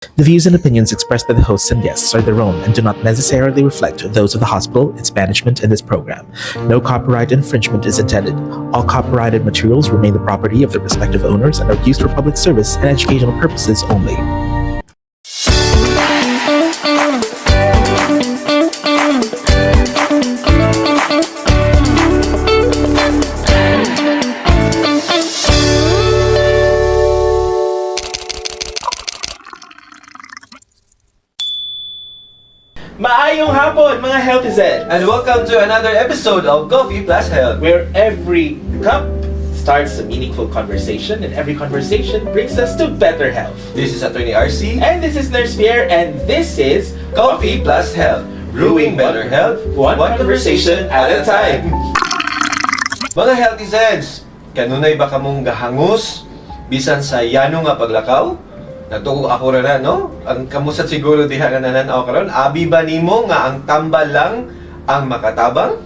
The views and opinions expressed by the hosts and guests are their own and do not necessarily reflect those of the hospital, its management, and this program. No copyright infringement is intended. All copyrighted materials remain the property of their respective owners and are used for public service and educational purposes only. Maayong hapon mga Healthizen! And welcome to another episode of Coffee Plus Health. Where every cup starts a meaningful conversation and every conversation brings us to better health. This is Attorney RC. And this is Nurse Pierre and this is Coffee Plus Health. Brewing better health, one conversation at a time. Mga Healthizens, kanunay ba kamong gahangus bisan sa yano nga paglakaw? Natuko ako na, no? Ang kamusat siguro diha na nananaw karon. Abi ba nimo nga ang tambal lang ang makatabang?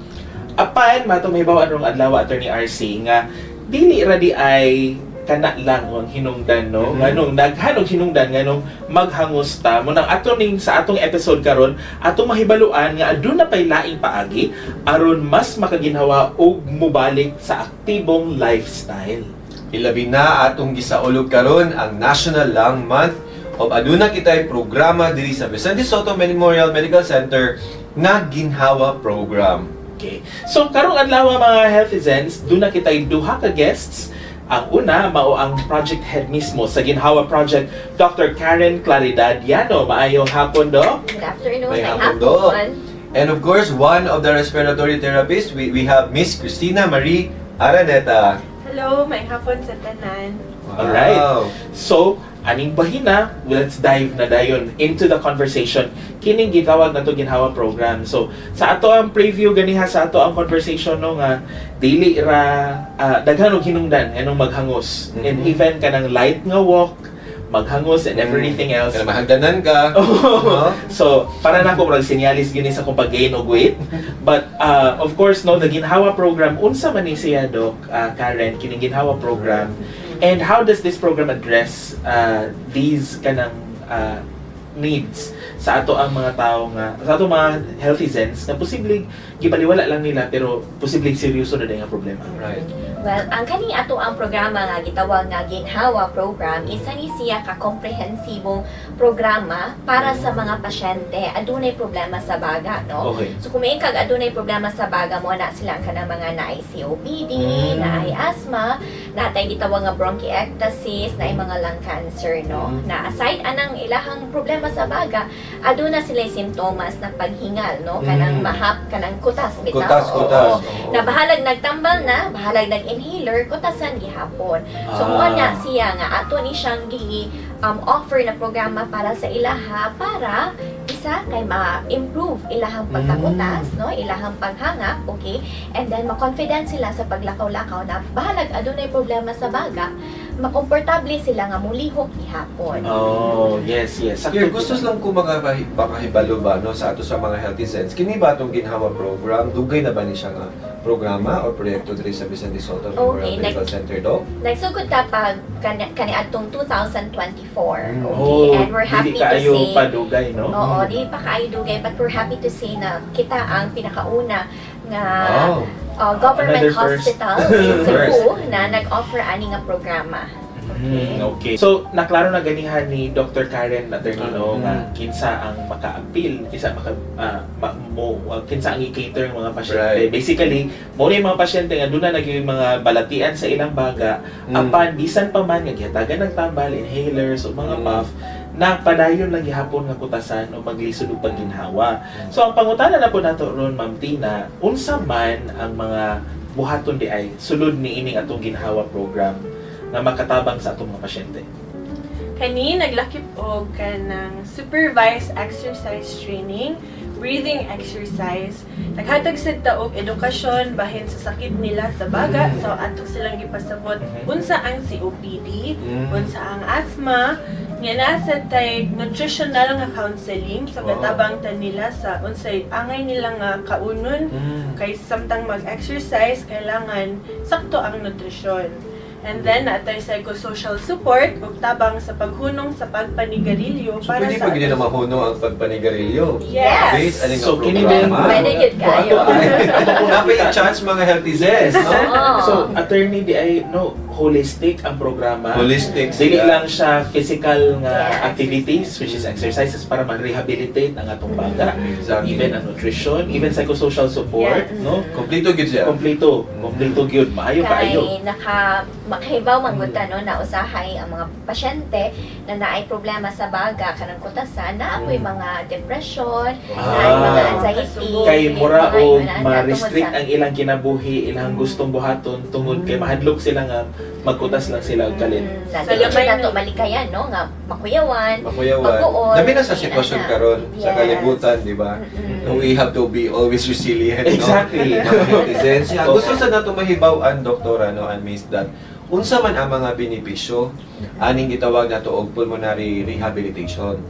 Apan, matumibaw anong adlaw Attorney RC nga dili ra di ay kana lang ang hinungdan no nganong naghanong hinungdan nganong maghangus ta mo nang ning sa atong episode karon atong mahibaluan nga aduna pay laing paagi aron mas makaginhawa og mobalik sa aktibong lifestyle. Ilabi na atong gisaulog karon ang National Lung Month o aduna kitay programa diri sa Vicente Soto Memorial Medical Center nga ginhawa program. Okay. So karong adlaw mga Healthizens, duna kitay duha ka guests. Ang una mao ang project head mismo sa Ginhawa Project, Dr. Karen Claridad Llano. Maayong hapon, do. Good afternoon. May May hapon, Doc. hapon. And of course, one of the respiratory therapists, we have Miss Cristina Marie Araneta. Hello, may hapon sa tanan. Alright. So, aning bahina, let's dive na dayon into the conversation. Kining gitawag na to Ginhawa program. So, sa ato ang preview ganiha sa ato ang conversation no nga dili ra daghan og hinungdan anong maghangos. And even kanang light nga walk, maghangos and everything else. Kaya mahagdanan ka. No? So, para na ko murag sinyalis gini sa kung pag-gain og weight. But of course no, the Ginhawa program unsa man ni siya Doc Karen kining Ginhawa program. And how does this program address these kanang needs sa ato ang mga tao nga sa ato mga healthizens na posibleng gibaliwala lang nila pero posibleng seryoso na nga problema. Right. Well, ang kani ato ang programa nga gitawag nga Ginhawa program isa ni siya ka komprehensibong programa para sa mga pasyente adunay problema sa baga, no? Okay. So kung may kag adunay problema sa baga mo na sila ang kanang mga naay COPD, naay asthma, natay gitawag nga bronchiectasis, naay mga lung cancer, no? Na aside anang ilahang problema sa baga, aduna sila simptomas ng paghingal, no? Kanang mahap, kanang kutas bitaw. Kutas. Oo. Oo. Na bahalag nagtambal na, bahalag nag-inhaler, kutasan gihapon. So mo na siya nga ato ni siyang offer na programa para sa ilaha para isa kay ma-improve ilahang pagkakutas, no? Ilahang paghanga, okay? And then ma-confident sila sa paglakaw-lakaw na bahalag adunay problema sa baga, makomportable sila nga mulihok gihapon. Oh, yes. Here, gusto lang ko makahibalo ba no, sa ato sa mga Healthizens. Kini ba itong Ginhawa program? Dugay na ba ni siya nga programa o proyekto diri sa Vicente Soto Memorial Medical Center, Doc? Nagsugod ta pag kaniadtong 2024. Okay, Oh, and we're happy dili to kaayo say padugay, no? Oo, di pa kaayo dugay, but we're happy to say na kita ang pinakauna nga government Another first. hospital in Cebu na nag-offer ani nga programa. Okay. So, naklaro na ganihan ni Dr. Karen Attorney no nga kinsa ang maka-appeal, kinsa kinsa ang i-cater ng mga pasyente. Right. Basically, mo ni mga pasyente nga doon na naging mga balatian sa ilang baga, apan bisan pa man nga gihatagan ng tambal, inhalers o mga puff, nagpadayon lang gihapon nga kutasan o maglisod og pagginhawa. So, ang pangutana na po nato ron Ma'am Tina, unsa man ang mga buhaton di ay sulod ni ining atong ginhawa program na makatabang sa atong mga pasyente. Kani naglakip og kanang supervised exercise training, breathing exercise, naghatag sad ta og edukasyon bahin sa sakit nila sa baga, so ato silang gipasabot unsa ang COPD, unsa ang asthma, nga nasa tay nutritional nga counseling so katabang ta nila sa unsay angay nila nga kaunon kay samtang mag-exercise kailangan sakto ang nutrisyon. And then, naatay psychosocial support ug tabang sa paghunong sa pagpanigarilyo So, para pwede sa pag hindi na mahuno ang pagpanigarilyo. Yes. Based aning So, nga kini din- programa. Pwede yun kayo. Napay chance mga healthy zens, no? Oo. So, attorney, di ay, no, holistic ang programa. Holistic Dili sila. lang siya physical nga Yes. activities, which is exercises para ma-rehabilitate ang atong baga. Exactly. Even ang nutrition, even psychosocial support, Yeah. no? Kompleto gid siya. Kompleto gyud, maayo Kay kaayo. makahibaw mangguta no na usahay ang mga pasyente na naay problema sa baga kanang kutasan na ako'y mga depression, naay mga anxiety. Kay mura mga o inana, ma-restrict tungod sa- ang ilang kinabuhi, ilang gustong buhaton tungod kay mahadlok sila nga magkutas lang sila og kalit. na Sa dili gamay na to na- malikayan no nga makuyawan. Makuyawan. Pagkuon, Labi na sa sitwasyon ina na. karon sa Yes. kalibutan, di ba? Mm-mm. We have to be always resilient, Exactly. no? Mga netizens. Yeah, gusto sa nato mahibaw-an, Doktora, no, and Miss, that unsa man ang mga benepisyo aning gitawag nato og pulmonary rehabilitation.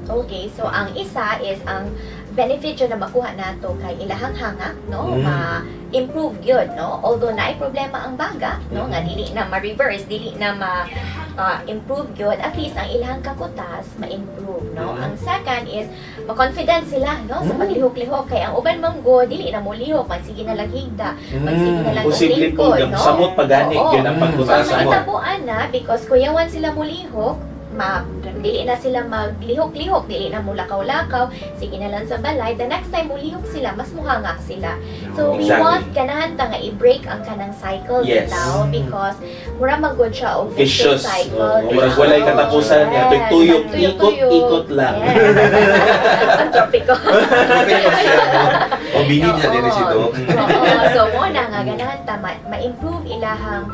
Okay, so ang isa is ang benefit yun na makuha nato kay ilahang hanga, no? Mm. Ma-improve yun, no? Although naay problema ang baga, no? Nga dili na ma-reverse, dili na ma-improve yun, at least ang ilahang kakutas ma-improve, no? Mm. Ang second is ma-confident sila, no? Sa Mm. paglihok-lihok. Kay ang uban manggo, dili na mo lihok, magsige na lang higda, magsige na lang Posible po lingkod, yung no? samot pagani Oo. yun ang Mm. So, pagkutas ang mo. itabuan na, because kuyawan sila mulihok, dili na sila maglihok-lihok, dili na mulakaw-lakaw, sige na lang sa balay, the next time mulihok sila, mas muhanga sila. So, we Exactly. want ganahan ta nga i-break ang kanang cycle Yes. bitaw, because mura magod siya og Vicious. cycle. Murag walay katapusan niya. Yes. Tuyok, Tuyok-tuyok. ikot lang. Yes. Ang tropiko. O binid niya din si Doc. Oo. So, muna nga, ganahan ta, ma-improve ilahang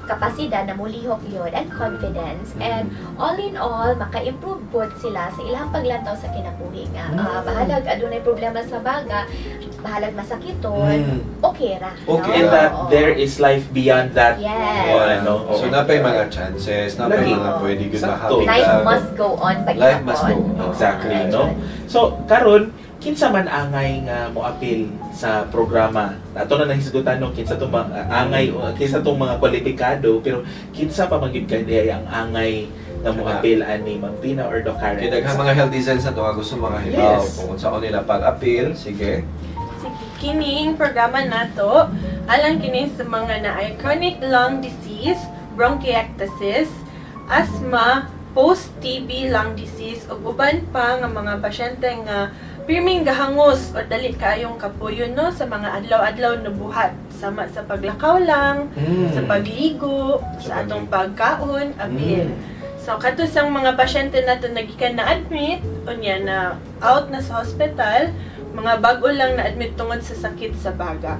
kapasidad na mulihok yun and confidence. And all in all, maka-improve po sila sa ilang paglantaw sa kinabuhi nga. Bahalag adunay problema sa baga, bahalag masakiton, okay ra. Okay And no? that Oo. there is life beyond that. Yes. Ano, So napay mga chances, napay Lagi. mga pwede gud Sakto. mahabi Life ka. must go on pag Life must go on. Exactly, no? So, karon kinsa man angay nga moapil sa programa. Ato na nahisgutan no kinsa tong mga angay o kinsa tong mga kwalipikado pero kinsa pa man gyud kay ang angay nga moapil ani Ma'am Pina or Doc Karen. Kaya daghang mga healthy zens na to nga gusto mga hibaw. Yes. Kung saan nila pag-appeal, sige. Sige, kining programa nato alang kini sa mga naay chronic lung disease, bronchiectasis, asthma, post-TB lung disease ug uban pa nga mga pasyente nga pirming gahangos o dali kayong kapuyon no sa mga adlaw-adlaw na buhat sama sa paglakaw lang, sa pagligo, sa atong pagkaon, apil. So, kato sang mga pasyente nato nagikan na admit, unya na out na sa hospital, mga bago lang na admit tungod sa sakit sa baga.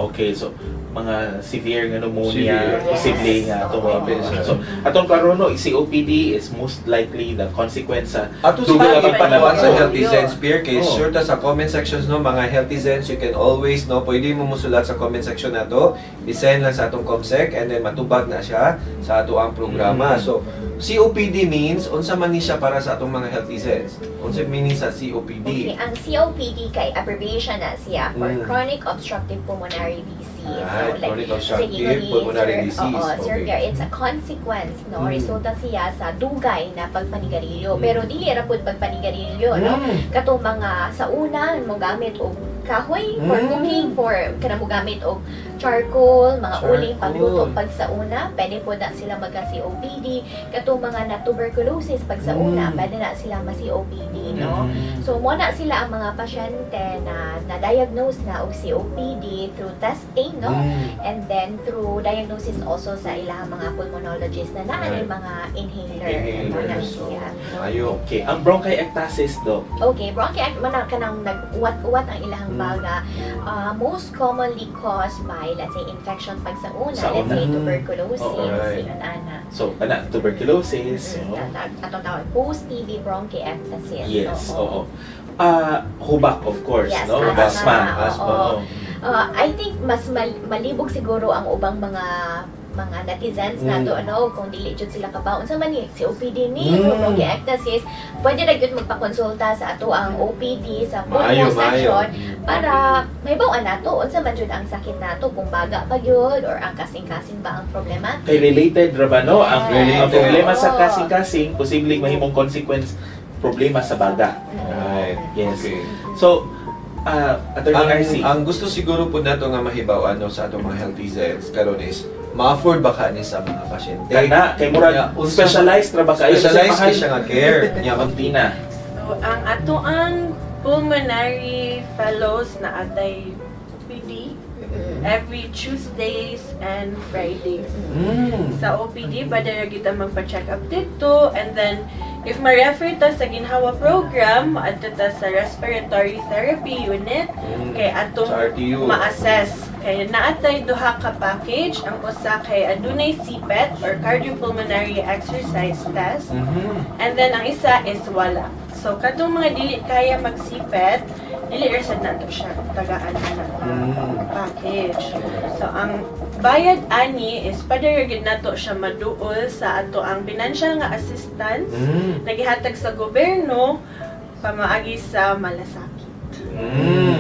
Okay. So, mga severe nga Severe. pneumonia, posible Yes. nga Oo. tumapil siya. So, atong karon no, COPD is most likely the consequence sa Ato Dugo sa ang pagpanawan sa pagpanawan. Healthy Zen Spear case, Oo. sure ta sa comment sections no, mga Healthy Zens, you can always no, pwede mo musulat sa comment section na to, i-send lang sa atong comsec and then matubag na siya sa ato ang programa. So, COPD means, unsa man ni siya para sa atong mga Healthy Zens? Unsa meaning sa Okay, COPD? ang COPD kay abbreviation na siya for chronic obstructive pulmonary disease. Right, chronic sige, obstructive gani, pulmonary sir, disease. Oo, Sir Okay. Pierre, it's a consequence, no? Resulta siya sa dugay na pagpanigarilyo. Pero dili ra pud pagpanigarilyo, no? Katong mga sa una mo gamit og kahoy for cooking, for kana mo gamit og charcoal, mga uling pagluto pag sa una, pwede po na sila magka COPD. Katong mga na tuberculosis pag sa una, pwede na sila ma COPD, no? So mo na sila ang mga pasyente na na-diagnose na og COPD through testing, no? And then through diagnosis also sa ilang mga pulmonologist na naa Right. mga inhaler. Inhaler, Mga so, siya. Ayo. Okay, ang bronchiectasis do. Okay, bronchiectasis man kanang nag-uwat-uwat ang ilahang baga. Most commonly caused by, let's say, infection pag sa una, Sa let's una. say tuberculosis, Oo, right. yun ana. So, kana tuberculosis. oo. Atong tawag, post-TB bronchiectasis. Yes, oo. Hubak of course, Yes, no? asthma, Asthma. oo. oo. I think mas malibog siguro ang ubang mga mga netizens nato ano kung dili jud sila kabaon sa man ni si OPD ni no gi-ectasis pwede ra gyud magpakonsulta sa ato ang OPD sa Maayo, pulmo section para mahibaw-an nato unsa man jud ang sakit nato kung baga pa gyud or ang kasing-kasing ba ang problema. Kay related ra ba no ang, Related. ang problema sa Oo. kasing-kasing posibleng mahimong consequence problema sa baga. Right. Yes. Okay. So Attorney RC. Ang gusto siguro po nato nga mahibaw sa atong mga healthy Zeds karon is ma-afford ba ka ni sa mga pasyente? Kana kay murag Yeah, specialized ra ba kayo sa Specialized mahal? kay siya nga care. Nya kontina. So, ang ato ang pulmonary fellows na atay OPD every Tuesdays and Fridays. Sa OPD, pwede na kita magpa-check up dito. And then, if ma-refer ta sa ginhawa program, ato ta sa respiratory therapy unit, kay atong Sa RTU. ma-assess. Kaya naatay duha ka package. Ang usa kay adunay CPET or cardiopulmonary exercise test. And then, ang isa is wala. So, katong mga dili kaya mag-CPET, dili resad nato siya tagaan na package. So, ang bayad ani is padaragid nato siya maduol sa ato ang financial nga assistance nagihatag sa gobyerno pamaagi sa malasakit.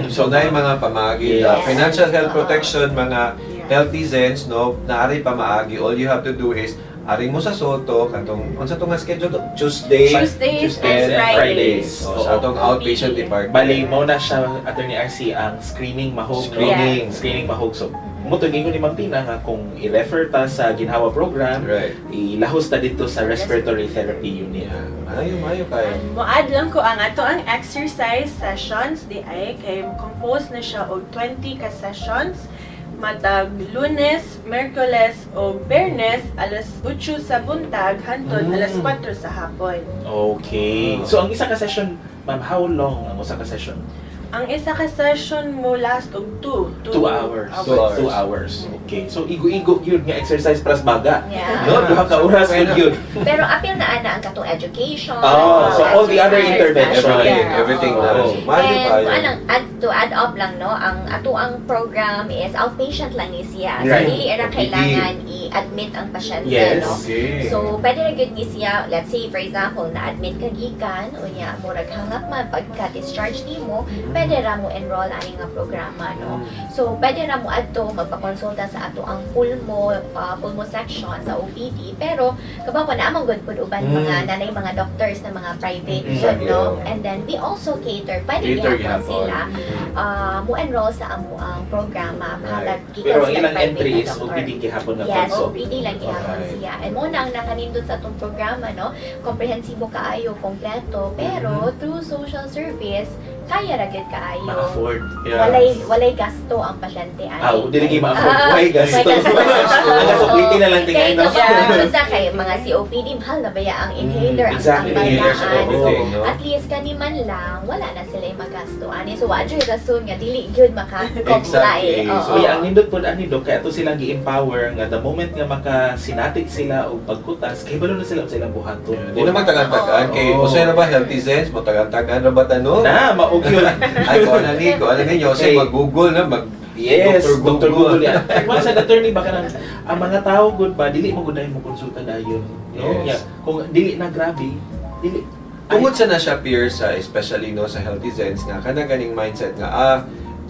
So na yung mga pamagi, Yes. financial health protection, mga Yes. healthy Zens, no, naari pamaagi. All you have to do is ari mo sa Soto katong unsa to nga schedule to? Tuesdays Tuesdays and and Fridays. Fridays. o, sa atong outpatient department. Bali mo na siya Attorney RC ang screening mahog. Screening. No? Screening mahog. So mutugin ko ni Ma'am Tina nga kung i-refer ta sa ginhawa program, Right. ilahos ta dito sa respiratory therapy unit. Mayo kayo. Muad lang ko ang ato ang exercise sessions di ay kay compose na siya og 20 ka sessions matag Lunes, Merkules o Biyernes alas 8 sa buntag hangtod alas 4 sa hapon. Okay. So ang isa ka session, ma'am, how long ang usa ka session? Ang isa ka session mo last og 2 2 hours. 2 hours. 2 hours. Okay. So igo-igo yun nga exercise plus baga. Yeah. No, duha ka oras yun. Pero apil na ana ang katong education. Oh, so all the other exercise, intervention. Everything Oo. na. Oo. Mayo And kayo. to add up lang no, ang ato ang program is outpatient lang ni siya. So Right. dili ra OPD. kailangan i-admit ang pasyente Yes. no. Okay. So pwede ra gyud ni siya, let's say for example, na-admit ka gikan unya murag hangak man pagka-discharge nimo, pwede ra mo enroll ani nga programa no. So pwede ra mo adto magpakonsulta sa ato ang pulmo section sa OPD pero kabaw na among good pud uban mga nanay mga doctors na mga private Exactly, no. oo. And then we also cater pwede Cater gihapon gihapon. sila mo enroll sa amo ang programa para gikan Pero ang sila ilang private entry na is doctor. OPD gihapon na Yes, pagso. OPD lang gihapon Alright. siya. And mo nang nakanindot sa atong programa, no? Komprehensibo kaayo, kompleto, pero through social service, kaya ra gyud kaayo. Ma-afford. Walay gasto ang pasyente ani. Ah, dili gyud ma-afford. Why gasto? May gasto. Ang gasoliti na lang tingay Kaya no. kapag sa kay mga COPD, mahal na ba ya ang inhaler, ang exactly. Inhalers and tambayan. everything, So, no? at least kani man lang, wala na sila yung magasto. Ani, so wadyo yung rason nga, dili gyud maka-comply. Exactly. Oo. So, ang nindot po ani do kaya to silang gi-empower nga the moment nga makasinatik sila og pagkutas kay balo na sila sa ilang buhaton. Di naman tagan-tagan kay Oo. usay na ba healthy Zens mo tagan-tagan ra ba tanong? Na maog yun. Ay ko na ni ninyo Okay. say mag-Google na mag Yes, Dr. Dr. Google. Google yan. Once an attorney baka nang ang mga tao good ba dili mo gud mo konsulta dayon. No? Yes. Yeah. Kung dili na grabe, dili Tungod sa na siya peer sa especially no sa healthy Zens nga kanang ganing mindset nga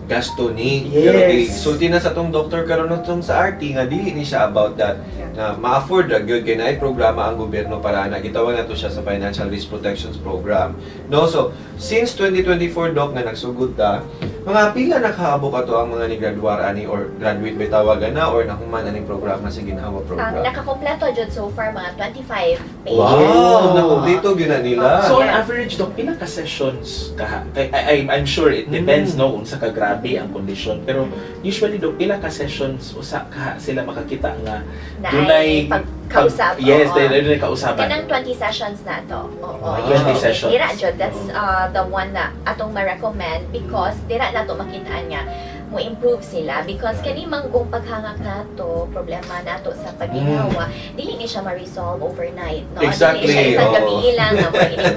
gasto ni Yes. pero kay sulti na sa tong doktor karon tong sa RT nga dili ni siya about that na ma-afford ra gyud kay naay programa ang gobyerno para na gitawag nato siya sa Financial Risk Protections Program. No, so since 2024 dok nga nagsugod ta, mga pila nakaabot ato ang mga ni graduar ani or graduate ba tawagan na or nahuman aning programa sa ginhawa Ang program. nakakompleto jud so far mga 25 pages. Wow, nakumpleto gyud na nila. So on Yes. average dok pila ka sessions ka? I'm sure it depends no unsa ka grabe ang kondisyon pero usually dok pila ka sessions usa ka sila makakita nga na dunay ay pagkausap. Yes, oo. dunay kausaban. Kanang 20 sessions na to. Oo, Wow. yun. 20 sessions. Dira jud, that's the one na atong ma-recommend because dira na to makitaan nga mo improve sila because kani manggong paghangak nato problema nato sa pagginhawa dili ni siya ma-resolve overnight no Exactly, dili siya isang oo. gabi lang nga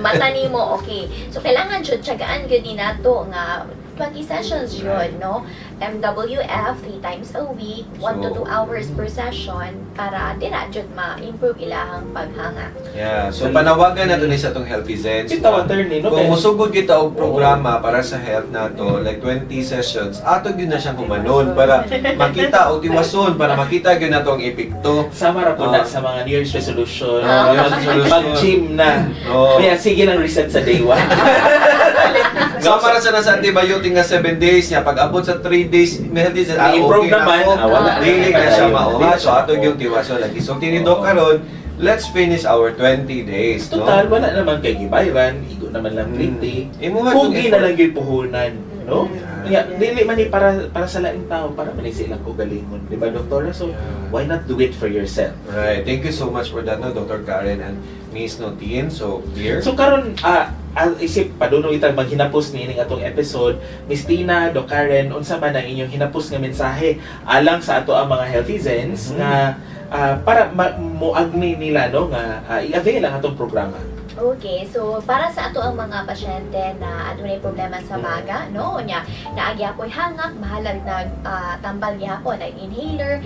mata nimo okay so kailangan jud tiyagaan gyud ni nato nga 20 sessions yun, no? MWF 3 times a week, 1 to 2 hours per session para dira jud ma-improve ilahang paghanga. Yeah, so panawagan nato ni sa tong Healthy Zens. Kita attorney, no? Kung musugod kita og programa para sa health nato, like 20 sessions, ato gyud na siyang humanon para makita og tiwason, para makita gyud nato ang epekto. Sama ra po na sa mga New Year's resolution. New Year's resolution. Mag-gym na. Oo. Kaya sige nang reset sa day 1. So para sa nasa antibiotic nga 7 days niya, pag abot sa 3 days, may Healthy Zens, I-improve naman. wala. Dili na siya mauha. So ato Oo. yung tiwason lagi. So tinidok karon, let's finish our 20 days, no? Total, wala naman kay gibayran, igo naman lang 30. Imuha Pugi na lang yung puhunan, no? Yeah. Kaya, dili man ni para sa laing tao, para man ni silang ugalingon, di ba, Doktora? So, why not do it for yourself? Right. Thank you so much for that, no, Dr. Karen and Miss Notin. So, here. So karon isip padunong itang maghinapos niining atong episode, Miss Tina, Doc Karen, unsa man ang inyong hinapos nga mensahe alang sa ato ang mga Healthy Zens nga para moagni nila no nga i-avail ang atong programa. Okay, so para sa ato ang mga pasyente na adunay problema sa baga, no, nya naagyapoy hangak, mahalag tambal gyapon, like inhaler,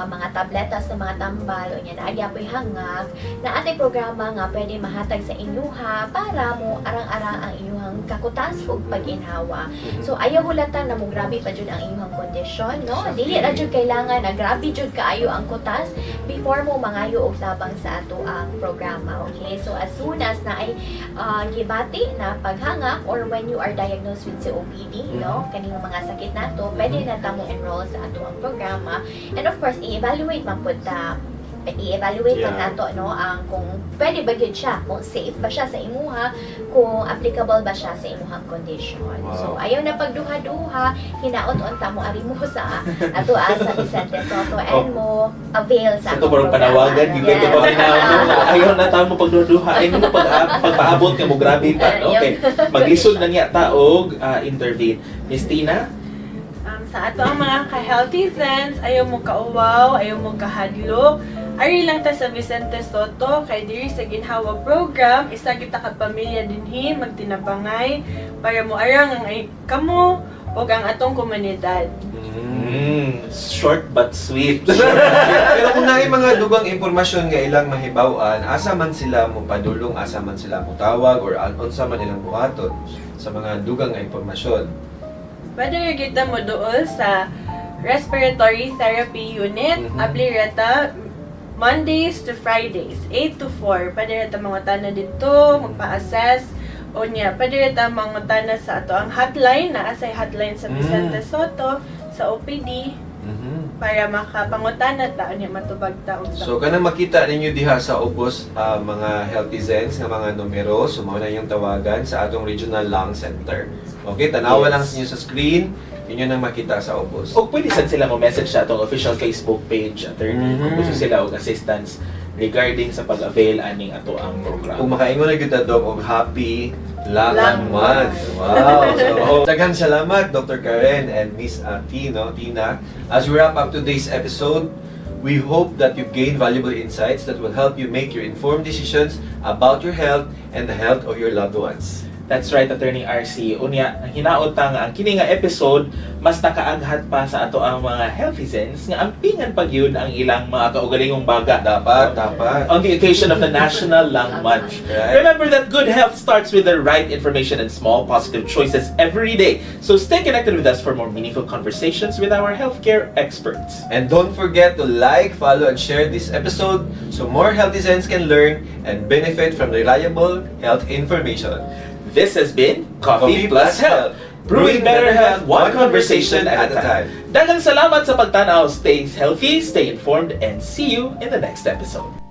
mga tabletas sa mga tambal, o nya naagyapoy hangak, na atay programa nga pwede mahatag sa inyuha para mo arang-arang ang inyuhang kakutas ug pag-inhawa. So ayaw hulatan na mo grabe pa jud ang inyuhang kondisyon, no? Dili ra jud kailangan na grabe jud kaayo ang kutas before mo mangayo og tabang sa ato ang programa. Okay? So as soon as na ay gibati na paghangak or when you are diagnosed with COPD, no, kaning mga sakit nato, pwede na ta mo enroll sa ato ang programa. And of course, i-evaluate man pud ta man nato no ang kung pwede ba gyud siya, kung safe ba siya sa imuha, kung applicable ba siya sa imuhang condition. So ayaw na pagduha-duha, hinaot-on ta mo ari mo sa ato sa Vicente Soto and mo avail sa Ito parang panawagan, gigay ko pa rin ayaw na tao mo pagduduha, ay mo pagpaabot ka mo grabe pa. Okay, maglisod na niya taog intervene. Miss Tina? Sa ato ang mga ka-Healthy Zens, ayaw mo kauwaw, ayaw mo kahadlok. Ari lang ta sa Vicente Soto, kay diri sa ginhawa program, isa kita ka pamilya dinhi magtinabangay para mo arang ang kamo o ang atong komunidad. Short but sweet. Pero kung naay mga dugang impormasyon nga ilang mahibaw-an, asa man sila mo padulong, asa man sila mo tawag, or unsa man ilang buhaton sa mga dugang nga impormasyon. Pwede rin kita mo doon sa Respiratory Therapy Unit, Ablireta, Mondays to Fridays, 8 to 4. Pwede rin mga tana dito, magpa-assess. O niya, pwede rin mga tana sa ato ang hotline, naasay hotline sa Vicente Soto, sa OPD, para makapangutana ta niya matubag taong sa. So kanang makita ninyo diha sa Opus mga Healthy Zens nga mga numero, so mao na yung tawagan sa atong Regional Lung Center. Okay, tanawa lang niyo sa screen, inyo nang makita sa Opus. O pwede sad sila mo message sa atong official Facebook page, attorney, kung gusto sila og assistance regarding sa pag-avail aning ato ang program. Kung makaingon na gyud dog og happy Lung Lung Month. Wow. So daghan salamat Dr. Karen and Miss Tina. As we wrap up today's episode, we hope that you gain valuable insights that will help you make your informed decisions about your health and the health of your loved ones. That's right, Attorney RC. Unya, ang hinaot ta nga ang kini nga episode mas nakaaghat pa sa ato ang mga Healthy Zens nga ampingan pag yun ang ilang mga kaugalingong baga. Dapat. On the occasion of the National Lung Month. Right. Remember that good health starts with the right information and small positive choices every day. So stay connected with us for more meaningful conversations with our healthcare experts. And don't forget to like, follow, and share this episode so more Healthy Zens can learn and benefit from reliable health information. This has been Coffee Plus Health. Brewing better health, one conversation at a time. Daghang salamat sa pagtanaw. Stay healthy, stay informed, and see you in the next episode.